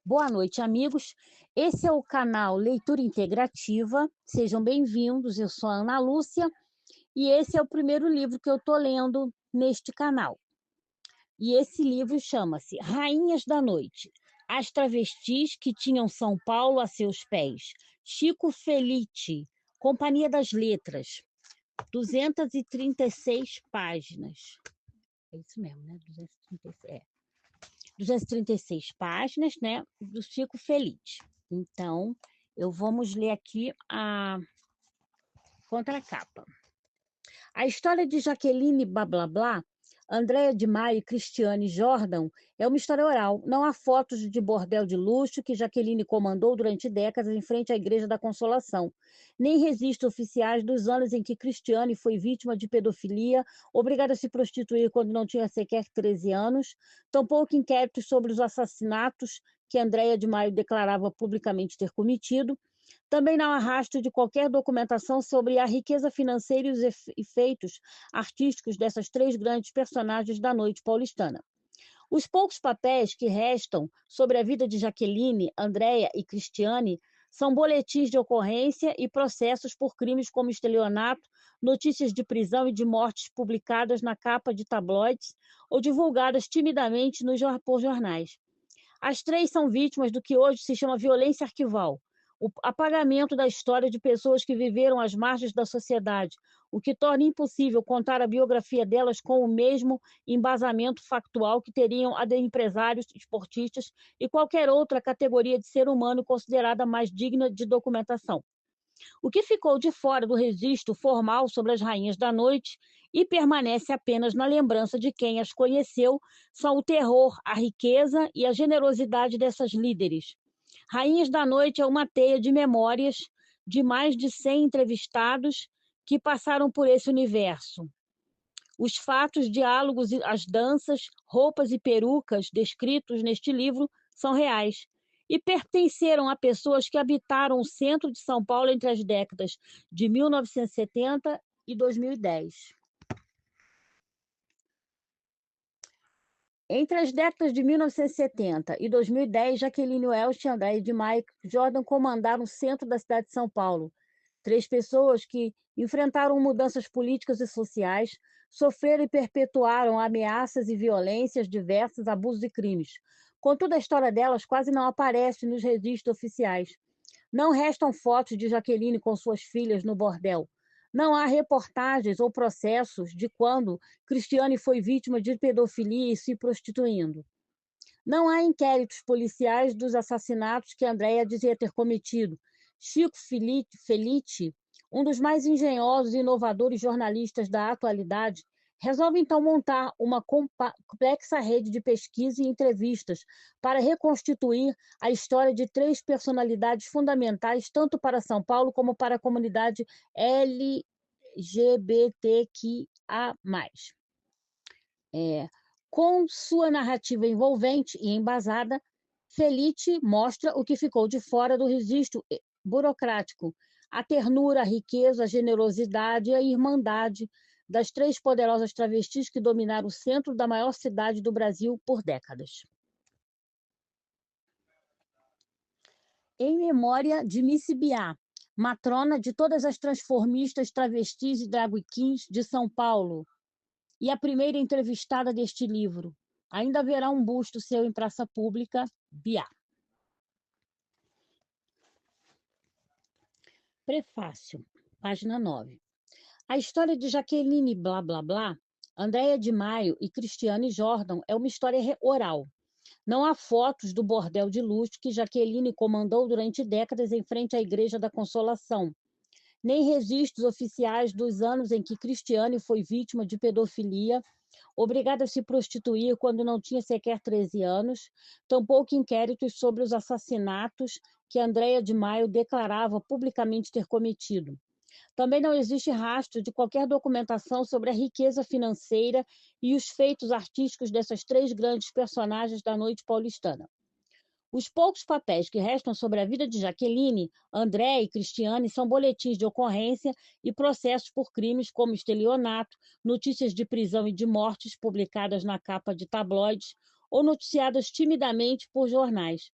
Boa noite, amigos. Esse é o canal Leitura Integrativa. Sejam bem-vindos. Eu sou a Ana Lúcia e esse é o primeiro livro que eu estou lendo neste canal. E esse livro chama-se Rainhas da Noite, as travestis que tinham São Paulo a seus pés. Chico Felitti, Companhia das Letras, 236 páginas. É isso mesmo, né? 236 páginas, né, do Chico Felitti. Então, vamos ler aqui a contracapa. A história de Jaqueline blá blá blá, Andréa de Maio e Cristiane Jordan é uma história oral. Não há fotos de bordel de luxo que Jaqueline comandou durante décadas em frente à Igreja da Consolação, nem registros oficiais dos anos em que Cristiane foi vítima de pedofilia, obrigada a se prostituir quando não tinha sequer 13 anos, tampouco inquéritos sobre os assassinatos que Andréa de Maio declarava publicamente ter cometido. Também não há rastro de qualquer documentação sobre a riqueza financeira e os efeitos artísticos dessas três grandes personagens da noite paulistana. Os poucos papéis que restam sobre a vida de Jaqueline, Andréa e Cristiane são boletins de ocorrência e processos por crimes como estelionato, notícias de prisão e de mortes publicadas na capa de tabloides ou divulgadas timidamente por jornais. As três são vítimas do que hoje se chama violência arquival, o apagamento da história de pessoas que viveram às margens da sociedade, o que torna impossível contar a biografia delas com o mesmo embasamento factual que teriam a de empresários, esportistas e qualquer outra categoria de ser humano considerada mais digna de documentação. O que ficou de fora do registro formal sobre as rainhas da noite e permanece apenas na lembrança de quem as conheceu são o terror, a riqueza e a generosidade dessas líderes. Rainhas da Noite é uma teia de memórias de mais de 100 entrevistados que passaram por esse universo. Os fatos, diálogos, as danças, roupas e perucas descritos neste livro são reais e pertenceram a pessoas que habitaram o centro de São Paulo entre as décadas de 1970 e 2010. Entre as décadas de 1970 e 2010, Jaqueline Welch, Andréa de Maio e Jordan comandaram o centro da cidade de São Paulo. Três pessoas que enfrentaram mudanças políticas e sociais, sofreram e perpetuaram ameaças e violências diversas, abusos e crimes. Contudo, a história delas quase não aparece nos registros oficiais. Não restam fotos de Jaqueline com suas filhas no bordel. Não há reportagens ou processos de quando Cristiane foi vítima de pedofilia e se prostituindo. Não há inquéritos policiais dos assassinatos que Andréa dizia ter cometido. Chico Felitti, um dos mais engenhosos e inovadores jornalistas da atualidade, resolve então montar uma complexa rede de pesquisa e entrevistas para reconstituir a história de três personalidades fundamentais, tanto para São Paulo como para a comunidade LGBTQIA+. Com sua narrativa envolvente e embasada, Felitti mostra o que ficou de fora do registro burocrático: a ternura, a riqueza, a generosidade e a irmandade das três poderosas travestis que dominaram o centro da maior cidade do Brasil por décadas. Em memória de Missy Biá, matrona de todas as transformistas, travestis e drag queens de São Paulo, e a primeira entrevistada deste livro. Ainda haverá um busto seu em praça pública, Biá. Prefácio, página 9. A história de Jaqueline blá blá blá, Andréa de Maio e Cristiane Jordan é uma história oral. Não há fotos do bordel de luxo que Jaqueline comandou durante décadas em frente à Igreja da Consolação, nem registros oficiais dos anos em que Cristiane foi vítima de pedofilia, obrigada a se prostituir quando não tinha sequer 13 anos, tampouco inquéritos sobre os assassinatos que Andréa de Maio declarava publicamente ter cometido. Também não existe rastro de qualquer documentação sobre a riqueza financeira e os feitos artísticos dessas três grandes personagens da noite paulistana. Os poucos papéis que restam sobre a vida de Jaqueline, Andréa e Cristiane são boletins de ocorrência e processos por crimes como estelionato, notícias de prisão e de mortes publicadas na capa de tabloides ou noticiadas timidamente por jornais.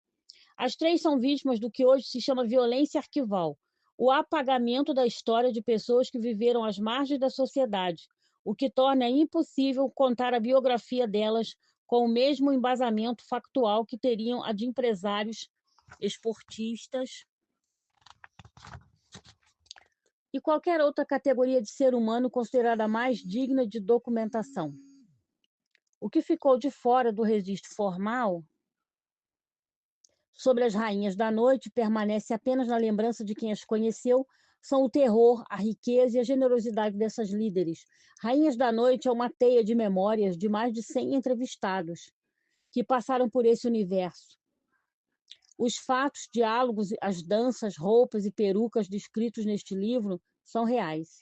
As três são vítimas do que hoje se chama violência arquival, o apagamento da história de pessoas que viveram às margens da sociedade, o que torna impossível contar a biografia delas com o mesmo embasamento factual que teriam a de empresários, esportistas e qualquer outra categoria de ser humano considerada mais digna de documentação. O que ficou de fora do registro formal sobre as rainhas da noite permanece apenas na lembrança de quem as conheceu, são o terror, a riqueza e a generosidade dessas líderes. Rainhas da Noite é uma teia de memórias de mais de 100 entrevistados que passaram por esse universo. Os fatos, diálogos, as danças, roupas e perucas descritos neste livro são reais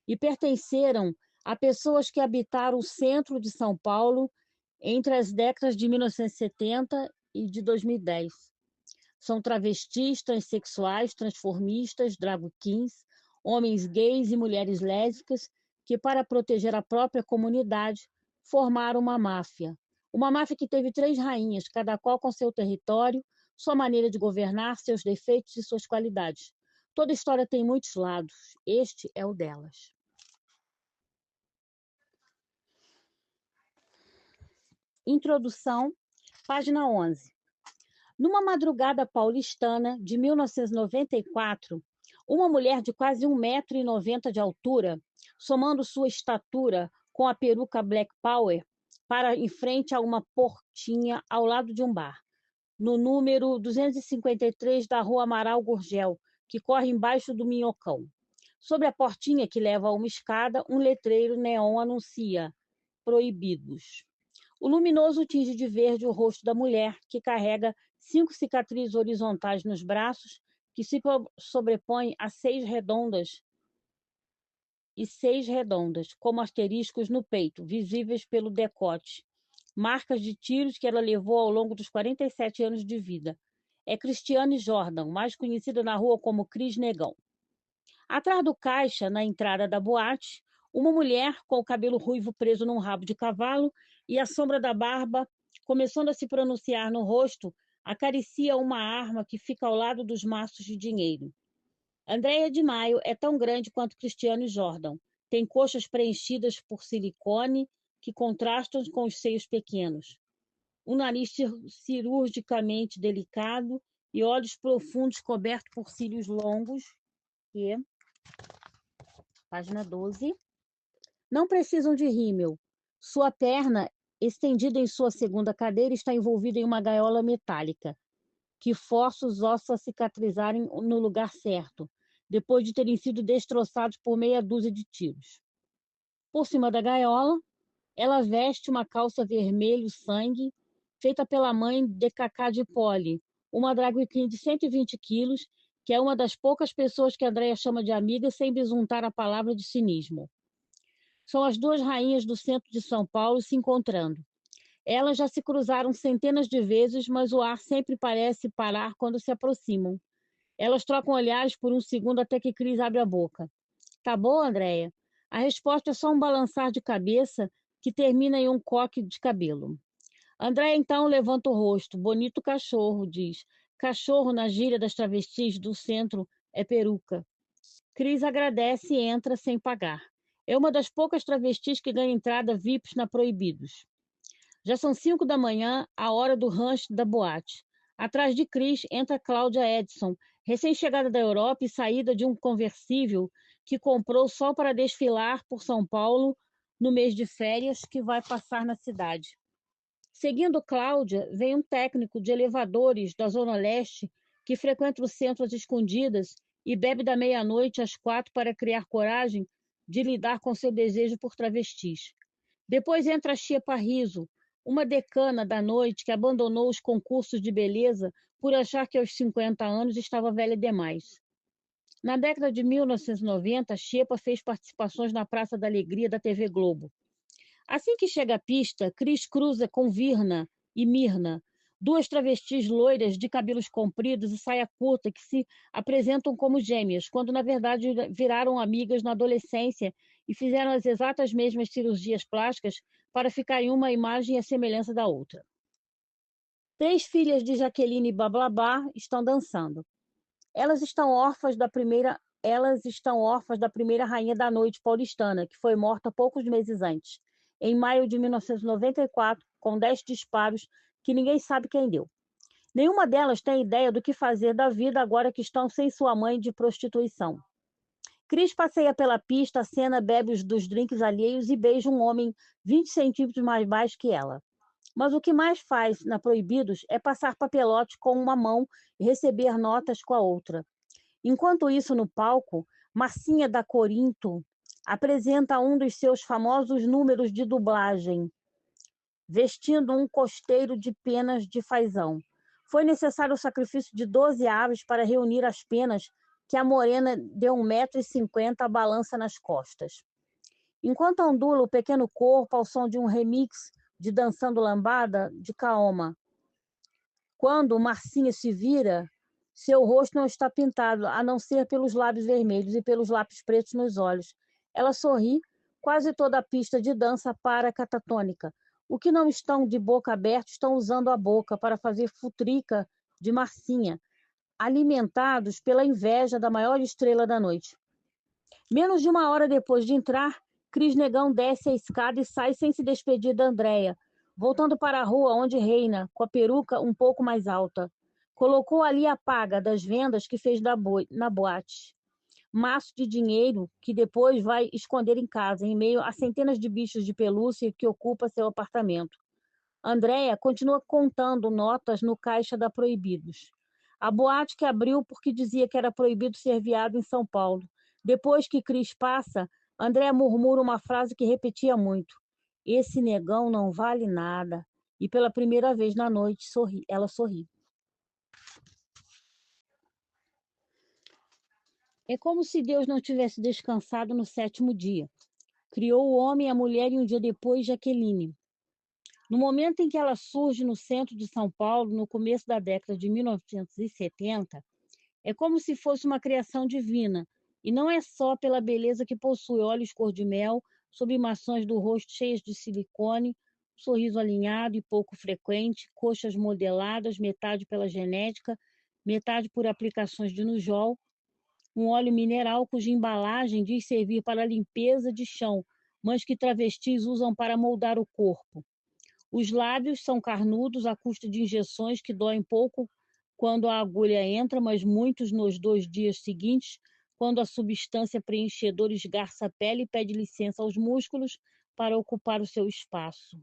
e pertenceram a pessoas que habitaram o centro de São Paulo entre as décadas de 1970 e de 2010. São travestis, transexuais, transformistas, drag queens, homens gays e mulheres lésbicas que, para proteger a própria comunidade, formaram uma máfia. Uma máfia que teve 3 rainhas, cada qual com seu território, sua maneira de governar, seus defeitos e suas qualidades. Toda história tem muitos lados. Este é o delas. Introdução, página 11. Numa madrugada paulistana de 1994, uma mulher de quase 1,90 m de altura, somando sua estatura com a peruca Black Power, para em frente a uma portinha ao lado de um bar, no número 253 da Rua Amaral Gurgel, que corre embaixo do Minhocão. Sobre a portinha que leva a uma escada, um letreiro neon anuncia: proibidos. O luminoso tinge de verde o rosto da mulher, que carrega 5 cicatrizes horizontais nos braços, que se sobrepõem a 6 redondas, como asteriscos no peito, visíveis pelo decote. Marcas de tiros que ela levou ao longo dos 47 anos de vida. É Cristiane Jordan, mais conhecida na rua como Cris Negão. Atrás do caixa, na entrada da boate, uma mulher com o cabelo ruivo preso num rabo de cavalo e a sombra da barba começando a se pronunciar no rosto, acaricia uma arma que fica ao lado dos maços de dinheiro. Andréia de Maio é tão grande quanto Cristiane Jordan. Tem coxas preenchidas por silicone que contrastam com os seios pequenos. Um nariz cirurgicamente delicado e olhos profundos cobertos por cílios longos. E... página 12. Não precisam de rímel. Sua perna, estendida em sua segunda cadeira, está envolvida em uma gaiola metálica, que força os ossos a cicatrizarem no lugar certo, depois de terem sido destroçados por meia dúzia de tiros. Por cima da gaiola, ela veste uma calça vermelho sangue, feita pela mãe de Cacá de Poli, uma drag queen de 120 quilos, que é uma das poucas pessoas que Andréia chama de amiga sem bisuntar a palavra de cinismo. São as 2 rainhas do centro de São Paulo se encontrando. Elas já se cruzaram centenas de vezes, mas o ar sempre parece parar quando se aproximam. Elas trocam olhares por um segundo até que Cris abre a boca. Tá boa, Andréia? A resposta é só um balançar de cabeça que termina em um coque de cabelo. Andréia então levanta o rosto. Bonito cachorro, diz. Cachorro, na gíria das travestis do centro, é peruca. Cris agradece e entra sem pagar. É uma das poucas travestis que ganha entrada VIPs na Proibidos. Já são 5 da manhã, a hora do rancho da boate. Atrás de Cris entra Cláudia Edson, recém-chegada da Europa e saída de um conversível que comprou só para desfilar por São Paulo no mês de férias que vai passar na cidade. Seguindo Cláudia, vem um técnico de elevadores da Zona Leste que frequenta o centro às escondidas e bebe da meia-noite às 4 para criar coragem de lidar com seu desejo por travestis. Depois entra a Xepa Riso, uma decana da noite que abandonou os concursos de beleza por achar que aos 50 anos estava velha demais. Na década de 1990, Xepa fez participações na Praça da Alegria da TV Globo. Assim que chega à pista, Cris cruza com Virna e Mirna, 2 travestis loiras de cabelos compridos e saia curta que se apresentam como gêmeas, quando na verdade viraram amigas na adolescência e fizeram as exatas mesmas cirurgias plásticas para ficar em uma imagem e a semelhança da outra. 3 filhas de Jaqueline Bablabá estão dançando. Elas estão órfãs da primeira rainha da noite paulistana, que foi morta poucos meses antes, em maio de 1994, com 10 disparos que ninguém sabe quem deu. Nenhuma delas tem ideia do que fazer da vida agora que estão sem sua mãe de prostituição. Cris passeia pela pista, acena, bebe dos drinks alheios e beija um homem 20 centímetros mais baixo que ela. Mas o que mais faz na Proibidos é passar papelote com uma mão e receber notas com a outra. Enquanto isso, no palco, Marcinha da Corinto apresenta um dos seus famosos números de dublagem, vestindo um costeiro de penas de fazão. Foi necessário o sacrifício de 12 aves para reunir as penas que a morena de 1,50 m a balança nas costas. Enquanto ondula o pequeno corpo ao som de um remix de Dançando Lambada, de Kaoma. Quando Marcinha se vira, seu rosto não está pintado, a não ser pelos lábios vermelhos e pelos lápis pretos nos olhos. Ela sorri, quase toda a pista de dança para catatônica. O que não estão de boca aberta estão usando a boca para fazer futrica de Marcinha, alimentados pela inveja da maior estrela da noite. Menos de uma hora depois de entrar, Cris Negão desce a escada e sai sem se despedir da Andréia, voltando para a rua onde reina, com a peruca um pouco mais alta. Colocou ali a paga das vendas que fez na boate. Maço de dinheiro que depois vai esconder em casa, em meio a centenas de bichos de pelúcia que ocupa seu apartamento. Andréia continua contando notas no caixa da Proibidos. A boate que abriu porque dizia que era proibido ser viado em São Paulo. Depois que Cris passa, Andréia murmura uma frase que repetia muito. Esse negão não vale nada. E pela primeira vez na noite, ela sorri. É como se Deus não tivesse descansado no 7º dia. Criou o homem e a mulher e um dia depois Jaqueline. No momento em que ela surge no centro de São Paulo, no começo da década de 1970, é como se fosse uma criação divina, e não é só pela beleza que possui, olhos cor de mel, sublimações do rosto cheias de silicone, um sorriso alinhado e pouco frequente, coxas modeladas, metade pela genética, metade por aplicações de Nujol, um óleo mineral cuja embalagem diz servir para a limpeza de chão, mas que travestis usam para moldar o corpo. Os lábios são carnudos à custa de injeções que doem pouco quando a agulha entra, mas muitos nos 2 dias seguintes, quando a substância preenchedora esgarça a pele e pede licença aos músculos para ocupar o seu espaço.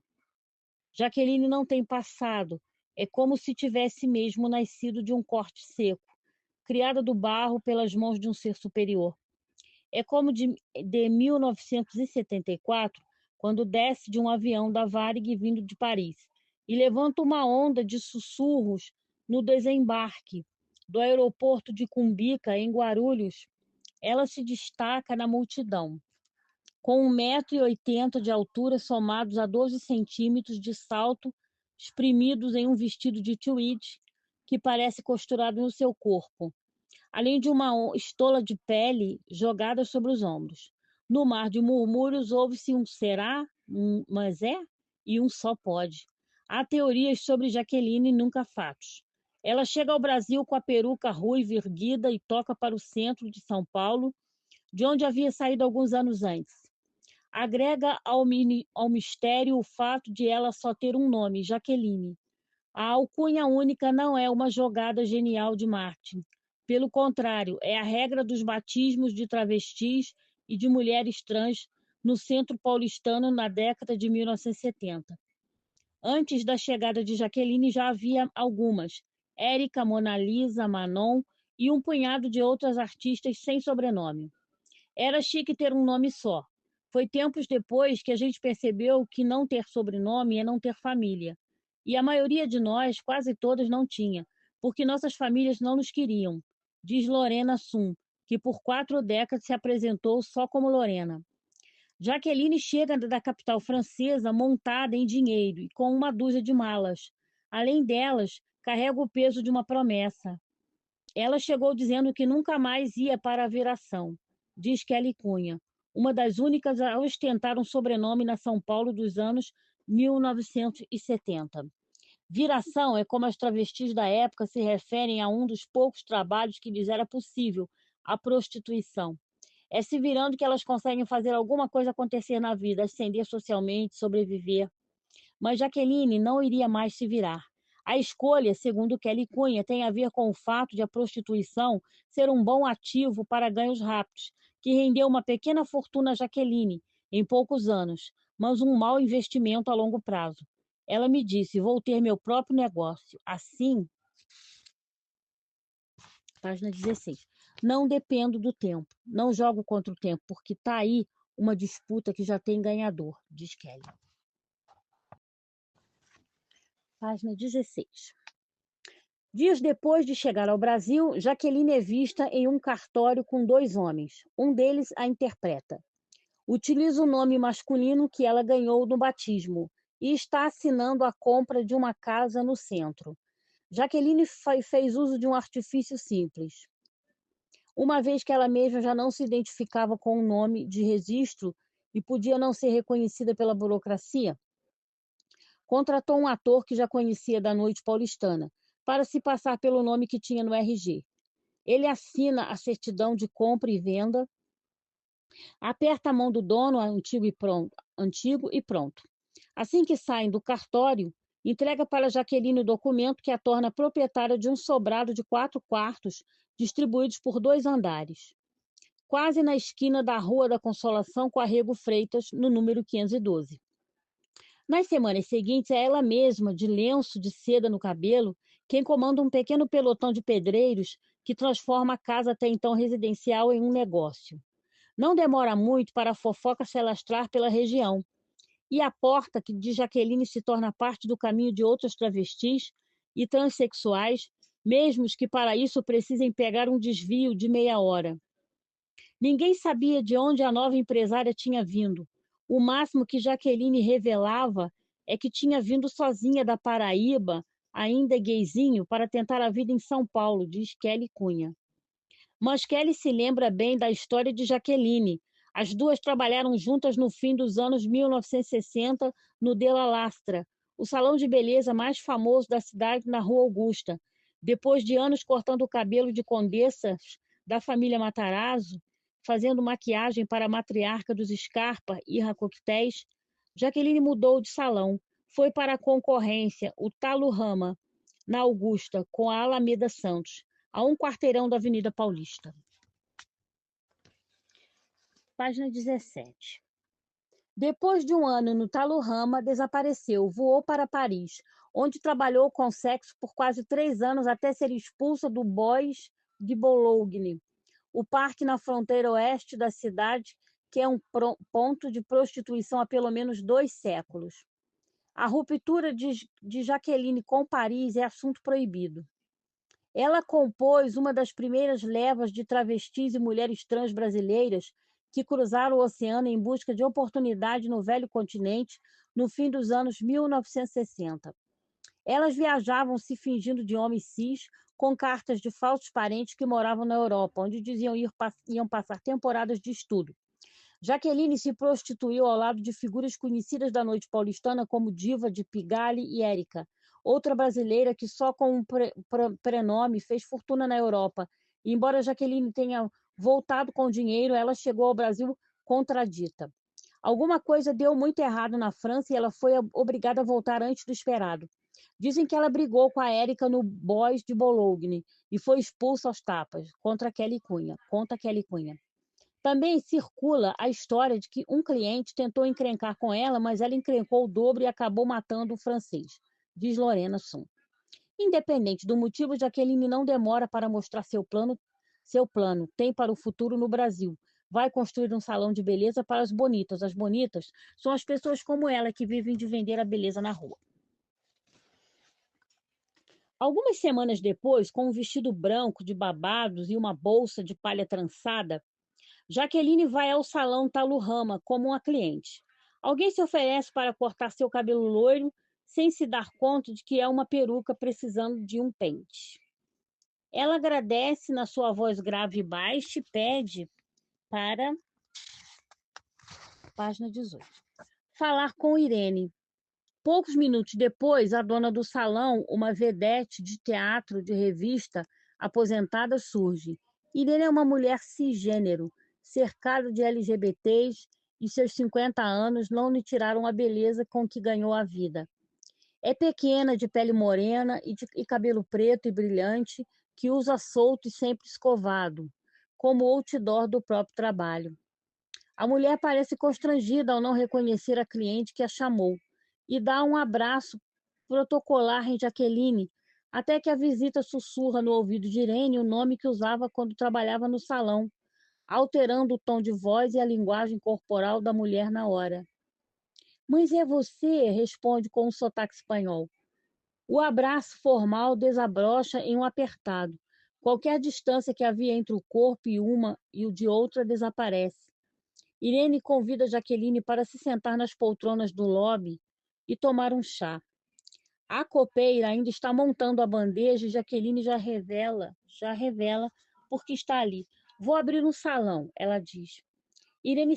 Jaqueline não tem passado, é como se tivesse mesmo nascido de um corte seco, criada do barro pelas mãos de um ser superior. É como de 1974, quando desce de um avião da Varig vindo de Paris e levanta uma onda de sussurros no desembarque do aeroporto de Cumbica, em Guarulhos. Ela se destaca na multidão. Com 1,80 m de altura, somados a 12 centímetros de salto, espremidos em um vestido de tweed que parece costurado no seu corpo, além de uma estola de pele jogada sobre os ombros. No mar de murmúrios ouve-se um será, um mas é e um só pode. Há teorias sobre Jaqueline, nunca fatos. Ela chega ao Brasil com a peruca ruiva erguida e toca para o centro de São Paulo, de onde havia saído alguns anos antes. Agrega ao mistério o fato de ela só ter um nome, Jaqueline. A alcunha única não é uma jogada genial de Martin. Pelo contrário, é a regra dos batismos de travestis e de mulheres trans no centro paulistano na década de 1970. Antes da chegada de Jaqueline já havia algumas, Érica, Mona Lisa, Manon e um punhado de outras artistas sem sobrenome. Era chique ter um nome só. Foi tempos depois que a gente percebeu que não ter sobrenome é não ter família. E a maioria de nós, quase todas, não tinha, porque nossas famílias não nos queriam, diz Lorena Sum, que por 4 décadas se apresentou só como Lorena. Jaqueline chega da capital francesa montada em dinheiro e com uma dúzia de malas. Além delas, carrega o peso de uma promessa. Ela chegou dizendo que nunca mais ia para a Viração, diz Kelly Cunha, uma das únicas a ostentar um sobrenome na São Paulo dos anos 1970. Viração é como as travestis da época se referem a um dos poucos trabalhos que lhes era possível, a prostituição. É se virando que elas conseguem fazer alguma coisa acontecer na vida, ascender socialmente, sobreviver. Mas Jaqueline não iria mais se virar. A escolha, segundo Kelly Cunha, tem a ver com o fato de a prostituição ser um bom ativo para ganhos rápidos, que rendeu uma pequena fortuna a Jaqueline em poucos anos, mas um mau investimento a longo prazo. Ela me disse: vou ter meu próprio negócio. Assim, página 16. Não dependo do tempo, não jogo contra o tempo, porque está aí uma disputa que já tem ganhador, diz Kelly. Página 16. Dias depois de chegar ao Brasil, Jaqueline é vista em um cartório com 2 homens. Um deles a interpreta. Utiliza o nome masculino que ela ganhou no batismo e está assinando a compra de uma casa no centro. Jaqueline fez uso de um artifício simples. Uma vez que ela mesma já não se identificava com o nome de registro e podia não ser reconhecida pela burocracia, contratou um ator que já conhecia da noite paulistana, para se passar pelo nome que tinha no RG. Ele assina a certidão de compra e venda, aperta a mão do dono, antigo e pronto. Assim que saem do cartório, entrega para Jaqueline o documento que a torna proprietária de um sobrado de 4 quartos, distribuídos por 2 andares, quase na esquina da Rua da Consolação com a Rego Freitas, no número 512. Nas semanas seguintes, é ela mesma, de lenço de seda no cabelo, quem comanda um pequeno pelotão de pedreiros que transforma a casa até então residencial em um negócio. Não demora muito para a fofoca se alastrar pela região, e a porta de Jaqueline se torna parte do caminho de outros travestis e transexuais, mesmo que para isso precisem pegar um desvio de meia hora. Ninguém sabia de onde a nova empresária tinha vindo. O máximo que Jaqueline revelava é que tinha vindo sozinha da Paraíba, ainda gayzinho, para tentar a vida em São Paulo, diz Kelly Cunha. Mas Kelly se lembra bem da história de Jaqueline. As duas trabalharam juntas no fim dos anos 1960 no De La Lastra, o salão de beleza mais famoso da cidade na Rua Augusta. Depois de anos cortando o cabelo de condessas da família Matarazzo, fazendo maquiagem para a matriarca dos Scarpa e Coquetéis, Jaqueline mudou de salão. Foi para a concorrência, o Talo Rama, na Augusta, com a Alameda Santos, a um quarteirão da Avenida Paulista. Página 17. Depois de um ano no Talo Rama, desapareceu, voou para Paris, onde trabalhou com sexo por quase 3 anos até ser expulsa do Bois de Boulogne, o parque na fronteira oeste da cidade, que é um ponto de prostituição há pelo menos 2 séculos. A ruptura de Jaqueline com Paris é assunto proibido. Ela compôs uma das primeiras levas de travestis e mulheres trans brasileiras que cruzaram o oceano em busca de oportunidade no velho continente no fim dos anos 1960. Elas viajavam se fingindo de homens cis, com cartas de falsos parentes que moravam na Europa, onde diziam iam passar temporadas de estudo. Jaqueline se prostituiu ao lado de figuras conhecidas da noite paulistana como Diva de Pigalle e Érica, outra brasileira que só com um prenome fez fortuna na Europa. E, embora Jaqueline tenha voltado com dinheiro, ela chegou ao Brasil contradita. Alguma coisa deu muito errado na França e ela foi obrigada a voltar antes do esperado. Dizem que ela brigou com a Érica no Bois de Boulogne e foi expulsa aos tapas, conta Kelly Cunha. Também circula a história de que um cliente tentou encrencar com ela, mas ela encrencou o dobro e acabou matando o francês, diz Lorena Sum. Independente do motivo, Jaqueline não demora para mostrar seu plano tem para o futuro no Brasil. Vai construir um salão de beleza para as bonitas. As bonitas são as pessoas como ela que vivem de vender a beleza na rua. Algumas semanas depois, com um vestido branco de babados e uma bolsa de palha trançada, Jaqueline vai ao salão Talo Rama como uma cliente. Alguém se oferece para cortar seu cabelo loiro sem se dar conta de que é uma peruca precisando de um pente. Ela agradece na sua voz grave e baixa e pede para, página 18, falar com Irene. Poucos minutos depois, a dona do salão, uma vedete de teatro de revista aposentada, surge. Irene é uma mulher cisgênero, cercada de LGBTs, e seus 50 anos não lhe tiraram a beleza com que ganhou a vida. É pequena, de pele morena e cabelo preto e brilhante, que usa solto e sempre escovado, como outdoor do próprio trabalho. A mulher parece constrangida ao não reconhecer a cliente que a chamou e dá um abraço protocolar em Jaqueline, até que a visita sussurra no ouvido de Irene o nome que usava quando trabalhava no salão, alterando o tom de voz e a linguagem corporal da mulher na hora. Mas é você, responde com um sotaque espanhol. O abraço formal desabrocha em um apertado. Qualquer distância que havia entre o corpo e uma e o de outra desaparece. Irene convida Jaqueline para se sentar nas poltronas do lobby e tomar um chá. A copeira ainda está montando a bandeja e Jaqueline já revela porque está ali. Vou abrir um salão, ela diz. Irene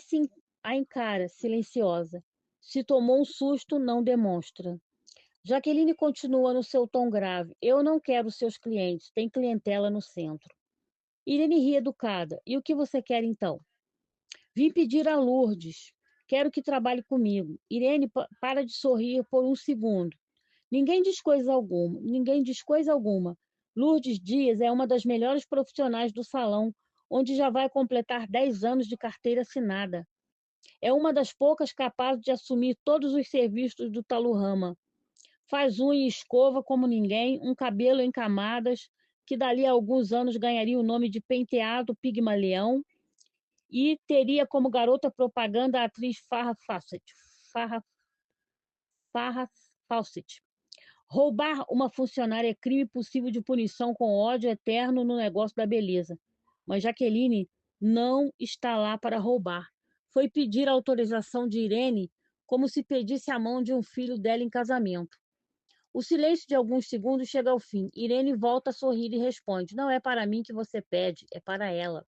a encara, silenciosa. Se tomou um susto, não demonstra. Jaqueline continua no seu tom grave. Eu não quero seus clientes, tem clientela no centro. Irene ri educada. E o que você quer então? Vim pedir a Lourdes. Quero que trabalhe comigo. Irene para de sorrir por um segundo. Ninguém diz coisa alguma. Lourdes Dias é uma das melhores profissionais do salão, onde já vai completar 10 anos de carteira assinada. É uma das poucas capazes de assumir todos os serviços do Talurrama. Faz unha e escova como ninguém, um cabelo em camadas, que dali a alguns anos ganharia o nome de penteado Pigmaleão, e teria como garota propaganda a atriz Farrah Fawcett. Farrah Fawcett. Roubar uma funcionária é crime possível de punição com ódio eterno no negócio da beleza. Mas Jaqueline não está lá para roubar. Foi pedir a autorização de Irene como se pedisse a mão de um filho dela em casamento. O silêncio de alguns segundos chega ao fim. Irene volta a sorrir e responde: não é para mim que você pede, é para ela.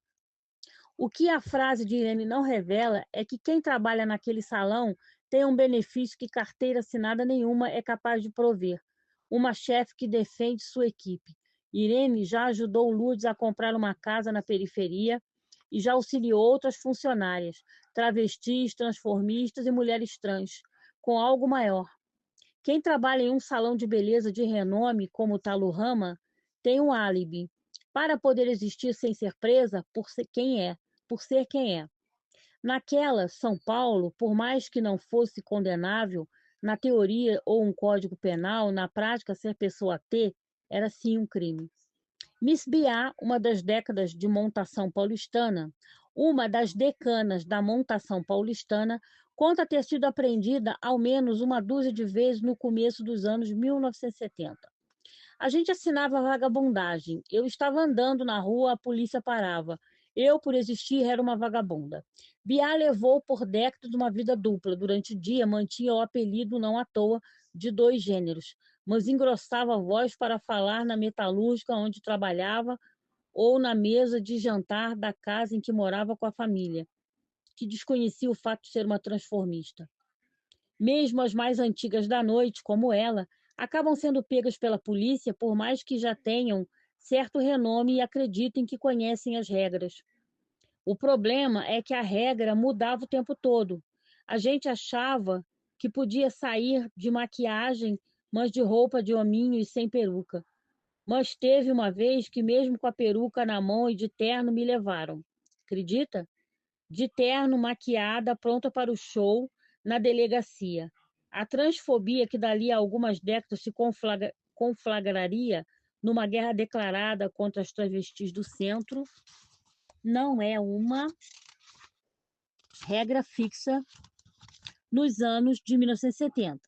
O que a frase de Irene não revela é que quem trabalha naquele salão tem um benefício que carteira assinada nenhuma é capaz de prover. Uma chefe que defende sua equipe. Irene já ajudou Lourdes a comprar uma casa na periferia e já auxiliou outras funcionárias, travestis, transformistas e mulheres trans, com algo maior. Quem trabalha em um salão de beleza de renome como o Talurrama tem um álibi para poder existir sem ser presa por ser quem é. Naquela São Paulo, por mais que não fosse condenável, na teoria ou um código penal, na prática ser pessoa T era sim um crime. Miss Biá, uma das decanas da montação paulistana, conta ter sido apreendida ao menos uma dúzia de vezes no começo dos anos 1970. A gente assinava vagabundagem. Eu estava andando na rua, a polícia parava. Eu, por existir, era uma vagabunda. Biá levou por décadas uma vida dupla. Durante o dia, mantinha o apelido, não à toa, de dois gêneros, mas engrossava a voz para falar na metalúrgica onde trabalhava ou na mesa de jantar da casa em que morava com a família, que desconhecia o fato de ser uma transformista. Mesmo as mais antigas da noite, como ela, acabam sendo pegas pela polícia, por mais que já tenham certo renome e acreditem que conhecem as regras. O problema é que a regra mudava o tempo todo. A gente achava que podia sair de maquiagem, mas de roupa de hominho e sem peruca. Mas teve uma vez que mesmo com a peruca na mão e de terno me levaram. Acredita? De terno, maquiada, pronta para o show na delegacia. A transfobia que dali a algumas décadas se conflagraria numa guerra declarada contra as travestis do centro não é uma regra fixa nos anos de 1970.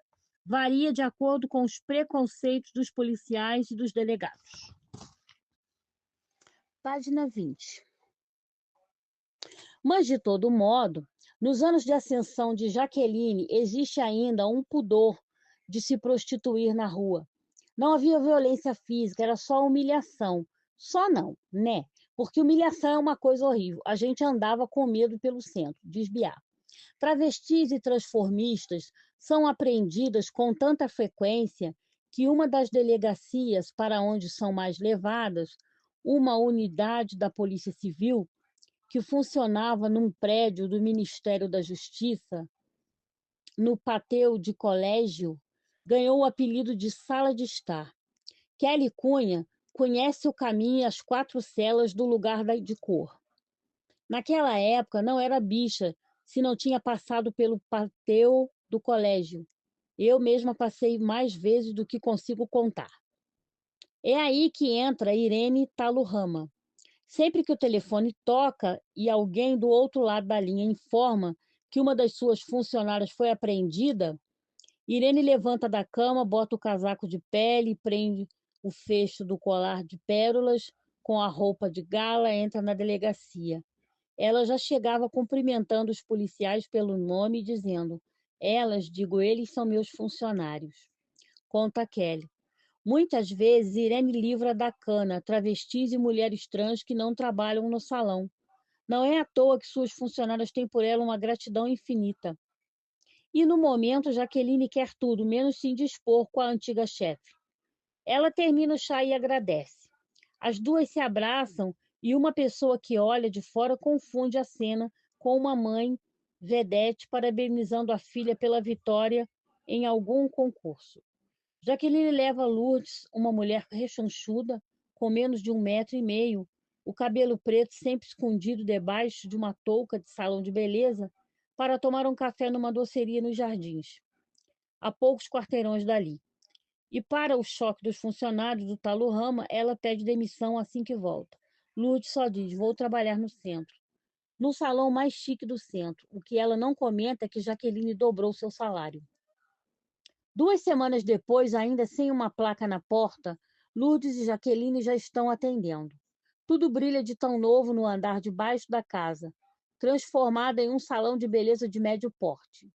Varia de acordo com os preconceitos dos policiais e dos delegados. Página 20. Mas, de todo modo, nos anos de ascensão de Jaqueline, existe ainda um pudor de se prostituir na rua. Não havia violência física, era só humilhação. Só não, né? Porque humilhação é uma coisa horrível. A gente andava com medo pelo centro, diz Biá. Travestis e transformistas são apreendidas com tanta frequência que uma das delegacias para onde são mais levadas, uma unidade da Polícia Civil, que funcionava num prédio do Ministério da Justiça, no pátio de colégio, ganhou o apelido de Sala de Estar. Kelly Cunha conhece o caminho e as 4 celas do lugar de cor. Naquela época não era bicha se não tinha passado pelo pátio do colégio. Eu mesma passei mais vezes do que consigo contar. É aí que entra Irene Taluhama. Sempre que o telefone toca e alguém do outro lado da linha informa que uma das suas funcionárias foi apreendida, Irene levanta da cama, bota o casaco de pele, prende o fecho do colar de pérolas com a roupa de gala, entra na delegacia. Ela já chegava cumprimentando os policiais pelo nome, dizendo: Elas, digo, eles são meus funcionários. Conta Kelly. Muitas vezes, Irene livra da cana travestis e mulheres trans que não trabalham no salão. Não é à toa que suas funcionárias têm por ela uma gratidão infinita. E no momento, Jaqueline quer tudo, menos se indispor com a antiga chefe. Ela termina o chá e agradece. As duas se abraçam e uma pessoa que olha de fora confunde a cena com uma mãe vedete parabenizando a filha pela vitória em algum concurso. Jaqueline leva Lourdes, uma mulher rechonchuda, com menos de 1,5 m, o cabelo preto sempre escondido debaixo de uma touca de salão de beleza, para tomar um café numa doceria nos Jardins, a poucos quarteirões dali. E para o choque dos funcionários do Taluhama, ela pede demissão assim que volta. Lourdes só diz: vou trabalhar no centro. No salão mais chique do centro. O que ela não comenta é que Jaqueline dobrou seu salário. 2 semanas depois, ainda sem uma placa na porta, Lourdes e Jaqueline já estão atendendo. Tudo brilha de tão novo no andar de baixo da casa, transformada em um salão de beleza de médio porte.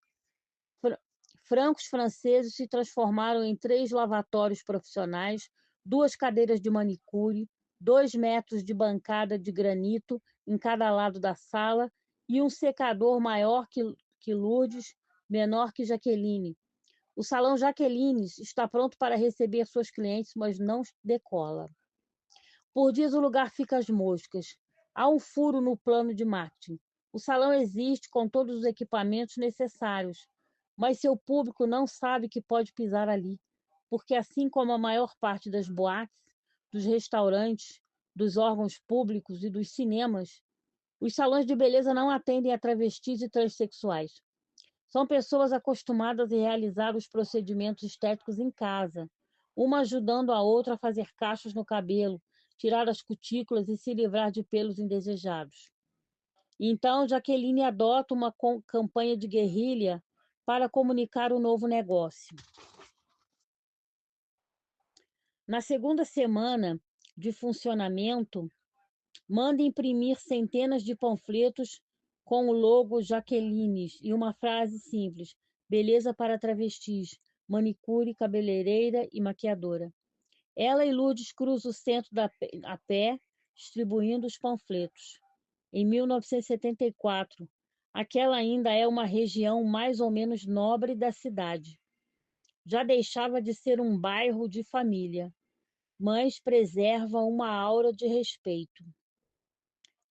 Francos franceses se transformaram em 3 lavatórios profissionais, 2 cadeiras de manicure, 2 metros de bancada de granito em cada lado da sala e um secador maior que Lourdes, menor que Jaqueline. O salão Jaquelines está pronto para receber suas clientes, mas não decola. Por dias o lugar fica às moscas. Há um furo no plano de marketing. O salão existe com todos os equipamentos necessários, mas seu público não sabe que pode pisar ali, porque assim como a maior parte das boates, dos restaurantes, dos órgãos públicos e dos cinemas, os salões de beleza não atendem a travestis e transexuais. São pessoas acostumadas a realizar os procedimentos estéticos em casa, uma ajudando a outra a fazer cachos no cabelo, tirar as cutículas e se livrar de pelos indesejados. Então, Jaqueline adota uma campanha de guerrilha para comunicar o novo negócio. Na segunda semana de funcionamento, manda imprimir centenas de panfletos com o logo Jaquelines e uma frase simples: beleza para travestis, manicure, cabeleireira e maquiadora. Ela e Lourdes cruzam o centro a pé, distribuindo os panfletos. Em 1974, aquela ainda é uma região mais ou menos nobre da cidade. Já deixava de ser um bairro de família, mas preserva uma aura de respeito.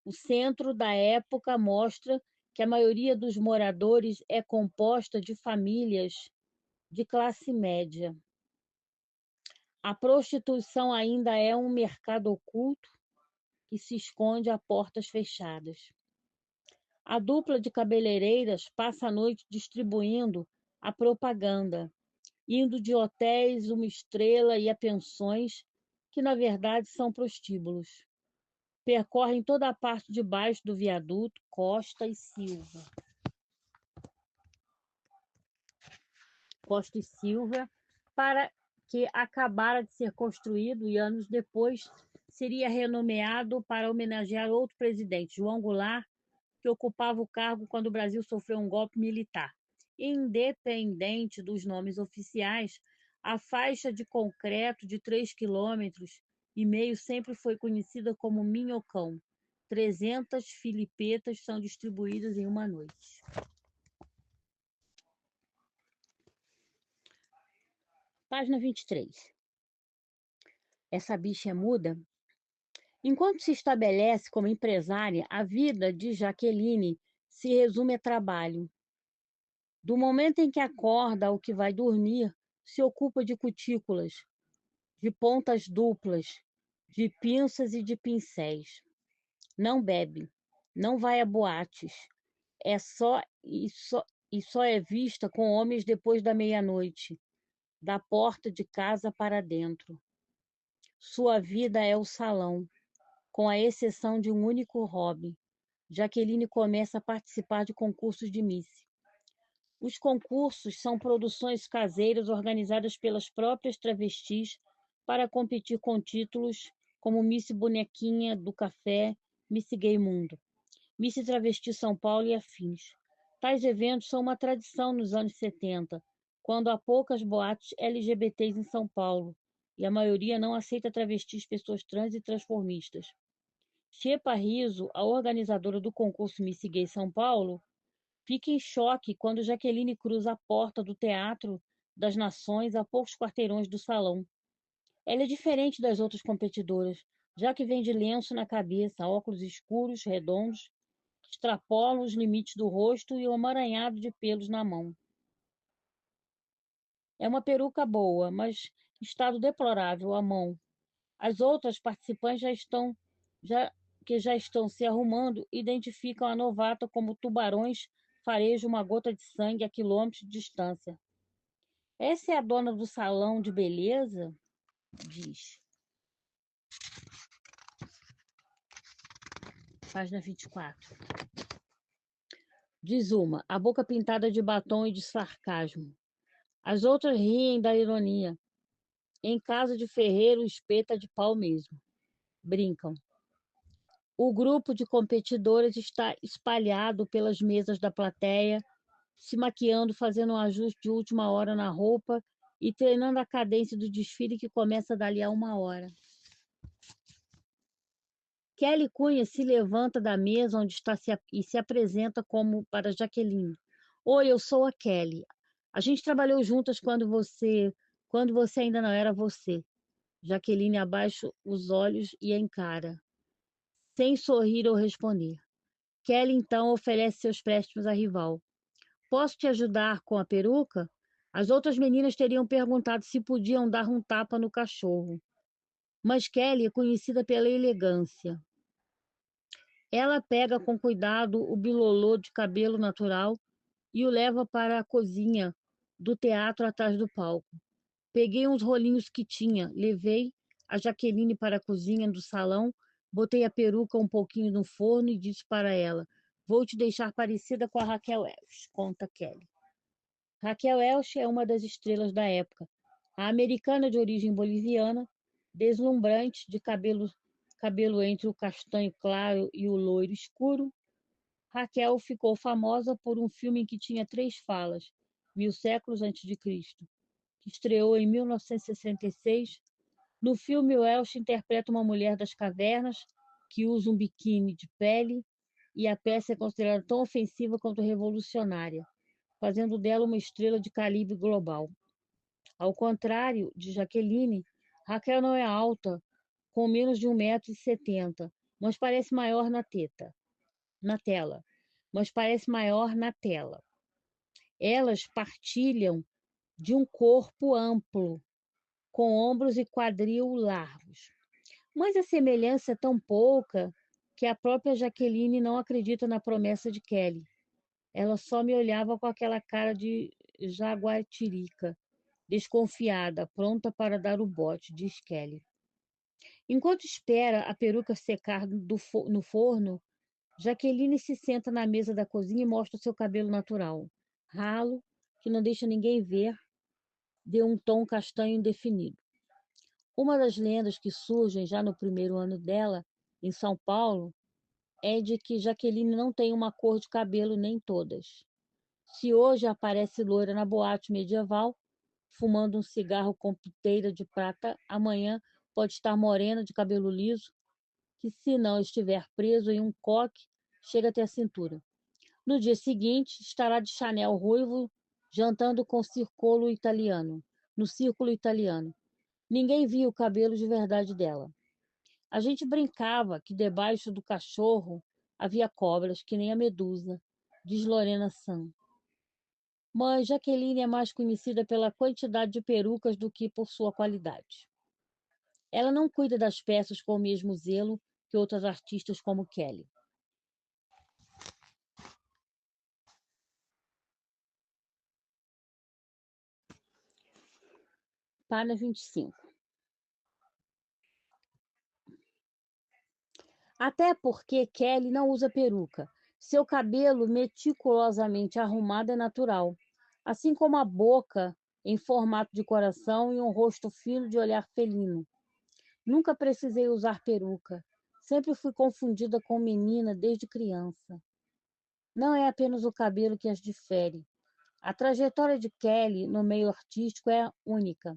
O centro da época mostra que a maioria dos moradores é composta de famílias de classe média. A prostituição ainda é um mercado oculto que se esconde a portas fechadas. A dupla de cabeleireiras passa a noite distribuindo a propaganda, indo de hotéis, uma estrela e a pensões, que na verdade são prostíbulos. Percorrem toda a parte de baixo do viaduto Costa e Silva. Costa e Silva, para que acabara de ser construído e anos depois seria renomeado para homenagear outro presidente, João Goulart, que ocupava o cargo quando o Brasil sofreu um golpe militar. Independente dos nomes oficiais, a faixa de concreto de 3,5 km sempre foi conhecida como Minhocão. 300 filipetas são distribuídas em uma noite. Página 23. Essa bicha é muda? Enquanto se estabelece como empresária, a vida de Jaqueline se resume a trabalho. Do momento em que acorda ao que vai dormir, se ocupa de cutículas, de pontas duplas, de pinças e de pincéis. Não bebe, não vai a boates, é só é vista com homens depois da meia-noite, da porta de casa para dentro. Sua vida é o salão, com a exceção de um único hobby. Jaqueline começa a participar de concursos de Miss. Os concursos são produções caseiras organizadas pelas próprias travestis para competir com títulos como Miss Bonequinha do Café, Miss Gay Mundo, Miss Travesti São Paulo e afins. Tais eventos são uma tradição nos anos 70, quando há poucas boates LGBTs em São Paulo, e a maioria não aceita travestis, pessoas trans e transformistas. Xepa Rizzo, a organizadora do concurso Miss Gay São Paulo, fica em choque quando Jaqueline cruza a porta do Teatro das Nações a poucos quarteirões do salão. Ela é diferente das outras competidoras, já que vem de lenço na cabeça, óculos escuros, redondos, que extrapolam os limites do rosto e um emaranhado de pelos na mão. É uma peruca boa, mas estado deplorável a mão. As outras participantes que já estão se arrumando identificam a novata como tubarões farejam uma gota de sangue a quilômetros de distância. Essa é a dona do salão de beleza? Diz. Página 24. Diz uma, a boca pintada de batom e de sarcasmo. As outras riem da ironia. Em casa de ferreiro, espeta de pau mesmo. Brincam. O grupo de competidores está espalhado pelas mesas da plateia, se maquiando, fazendo um ajuste de última hora na roupa e treinando a cadência do desfile que começa dali a 1 hora. Kelly Cunha se levanta da mesa onde está e se apresenta como para Jaqueline. Oi, eu sou a Kelly. A gente trabalhou juntas quando você ainda não era você. Jaqueline abaixa os olhos e a encara, sem sorrir ou responder. Kelly então oferece seus préstimos à rival. Posso te ajudar com a peruca? As outras meninas teriam perguntado se podiam dar um tapa no cachorro. Mas Kelly é conhecida pela elegância. Ela pega com cuidado o bilolô de cabelo natural e o leva para a cozinha do teatro atrás do palco. Peguei uns rolinhos que tinha, levei a Jaqueline para a cozinha do salão, botei a peruca um pouquinho no forno e disse para ela: vou te deixar parecida com a Raquel Welch, conta Kelly. Raquel Welch é uma das estrelas da época. A americana de origem boliviana, deslumbrante, de cabelo entre o castanho claro e o loiro escuro, Raquel ficou famosa por um filme em que tinha 3 falas, 1000 séculos antes de Cristo, que estreou em 1966. No filme, Welch interpreta uma mulher das cavernas que usa um biquíni de pele e a peça é considerada tão ofensiva quanto revolucionária, fazendo dela uma estrela de calibre global. Ao contrário de Jaqueline, Raquel não é alta, com menos de 1,70 m, mas parece maior na tela. Mas parece maior na tela. Elas partilham de um corpo amplo, com ombros e quadril largos. Mas a semelhança é tão pouca que a própria Jaqueline não acredita na promessa de Kelly. Ela só me olhava com aquela cara de jaguatirica, desconfiada, pronta para dar o bote, diz Kelly. Enquanto espera a peruca secar no forno, Jaqueline se senta na mesa da cozinha e mostra o seu cabelo natural. Ralo, que não deixa ninguém ver, deu um tom castanho indefinido. Uma das lendas que surgem já no primeiro ano dela, em São Paulo, é de que Jaqueline não tem uma cor de cabelo nem todas. Se hoje aparece loira na boate medieval, fumando um cigarro com piteira de prata, amanhã pode estar morena de cabelo liso, que se não estiver preso em um coque, chega até a cintura. No dia seguinte, estará de Chanel ruivo, jantando com circolo italiano. no círculo italiano. Ninguém via o cabelo de verdade dela. A gente brincava que debaixo do cachorro havia cobras, que nem a Medusa, diz Lorena San. Mas Jaqueline é mais conhecida pela quantidade de perucas do que por sua qualidade. Ela não cuida das peças com o mesmo zelo que outras artistas como Kelly. Página 25. Até porque Kelly não usa peruca. Seu cabelo meticulosamente arrumado é natural, assim como a boca em formato de coração e um rosto fino de olhar felino. Nunca precisei usar peruca. Sempre fui confundida com menina desde criança. Não é apenas o cabelo que as difere. A trajetória de Kelly no meio artístico é única.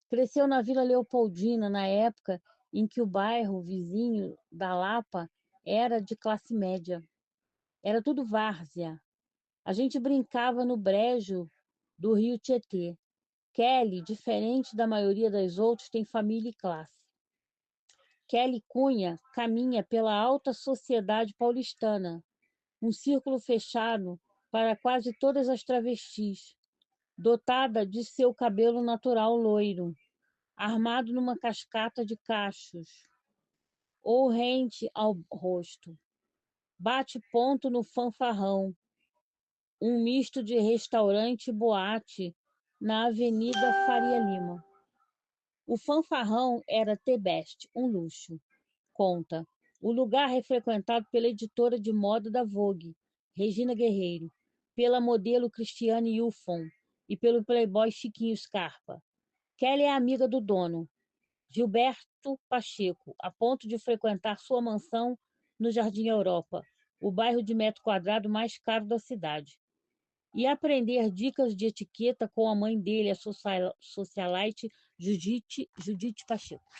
Cresceu na Vila Leopoldina, na época em que o bairro vizinho da Lapa era de classe média. Era tudo várzea. A gente brincava no brejo do rio Tietê. Kelly, diferente da maioria das outras, tem família e classe. Kelly Cunha caminha pela alta sociedade paulistana, um círculo fechado para quase todas as travestis, dotada de seu cabelo natural loiro, armado numa cascata de cachos, ou rente ao rosto. Bate ponto no fanfarrão, um misto de restaurante e boate na Avenida Faria Lima. O fanfarrão era The Best, um luxo. Conta. O lugar é frequentado pela editora de moda da Vogue, Regina Guerreiro, pela modelo Cristiane Yufon e pelo playboy Chiquinho Scarpa. Kelly é amiga do dono, Gilberto Pacheco, a ponto de frequentar sua mansão no Jardim Europa, o bairro de metro quadrado mais caro da cidade, e aprender dicas de etiqueta com a mãe dele, a socialite Judite Pacheco.